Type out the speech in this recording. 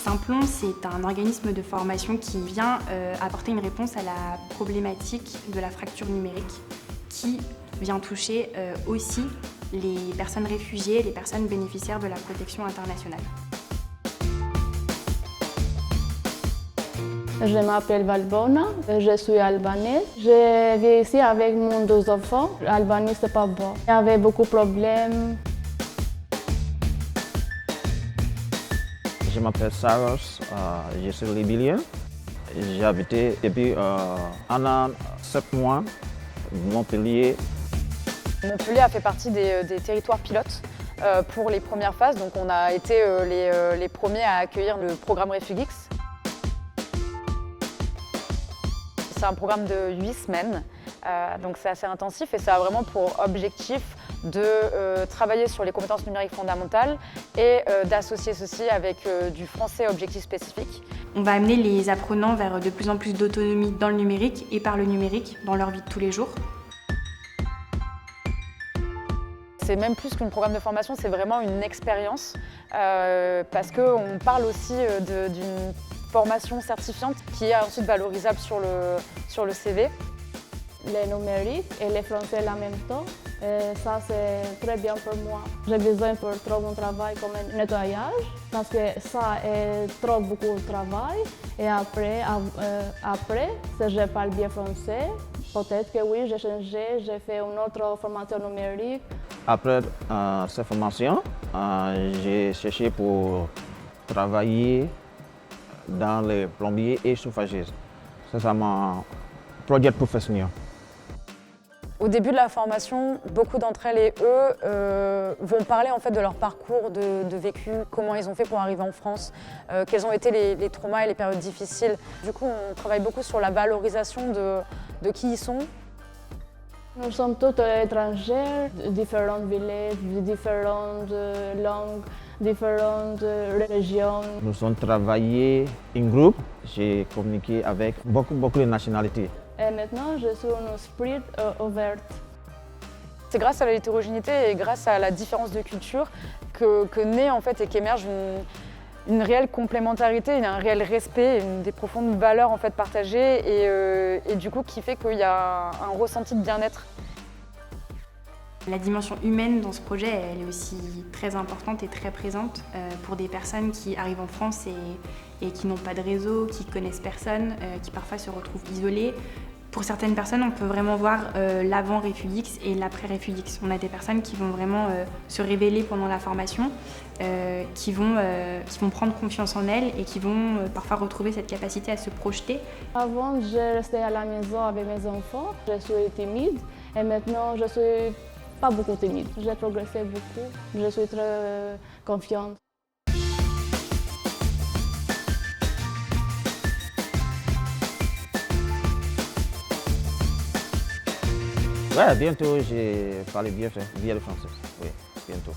Simplon, c'est un organisme de formation qui vient apporter une réponse à la problématique de la fracture numérique, qui vient toucher aussi les personnes réfugiées, les personnes bénéficiaires de la protection internationale. Je m'appelle Valbona, je suis albanaise. Je vis ici avec mon deux enfants. L'Albanie, c'est pas bon. Il y avait beaucoup de problèmes. Je m'appelle Saros, je suis libyen. J'ai habité depuis 1 an, 7 mois, Montpellier. Montpellier a fait partie des territoires pilotes pour les premières phases. Donc on a été les premiers à accueillir le programme Refugix. C'est un programme de 8 semaines, donc c'est assez intensif et ça a vraiment pour objectif de travailler sur les compétences numériques fondamentales et d'associer ceci avec du français objectif spécifique. On va amener les apprenants vers de plus en plus d'autonomie dans le numérique et par le numérique dans leur vie de tous les jours. C'est même plus qu'un programme de formation, c'est vraiment une expérience parce qu'on parle aussi d'une formation certifiante qui est ensuite valorisable sur le CV. Le numérique et le français en même temps, ça c'est très bien pour moi. J'ai besoin pour trouver mon travail comme un nettoyage parce que ça est trop beaucoup de travail. Et après, si je parle bien français, peut-être que oui, j'ai changé, j'ai fait une autre formation numérique. Après cette formation, j'ai cherché pour travailler dans les plombiers et chauffagistes. C'est mon projet professionnel. Au début de la formation, beaucoup d'entre elles et eux vont parler en fait de leur parcours de vécu, comment ils ont fait pour arriver en France, quels ont été les traumas et les périodes difficiles. Du coup, on travaille beaucoup sur la valorisation de qui ils sont. Nous sommes tous étrangers, de différents villages, de différentes langues, différentes régions. Nous avons travaillé en groupe, j'ai communiqué avec beaucoup de nationalités. Et maintenant, je suis un esprit ouvert. C'est grâce à l'hétérogénéité et grâce à la différence de culture que naît en fait et qu'émerge une réelle complémentarité, un réel respect, des profondes valeurs en fait partagées et du coup qui fait qu'il y a un ressenti de bien-être. La dimension humaine dans ce projet, elle est aussi très importante et très présente pour des personnes qui arrivent en France et qui n'ont pas de réseau, qui connaissent personne, qui parfois se retrouvent isolées. Pour certaines personnes, on peut vraiment voir l'avant Refugix et l'après Refugix. On a des personnes qui vont vraiment se révéler pendant la formation, qui vont prendre confiance en elles et qui vont parfois retrouver cette capacité à se projeter. Avant, je restais à la maison avec mes enfants. Je suis timide et maintenant, je suis pas beaucoup timide. J'ai progressé beaucoup. Je suis très confiante. Ouais, bientôt, j'ai parlé bien le français. Oui, bientôt.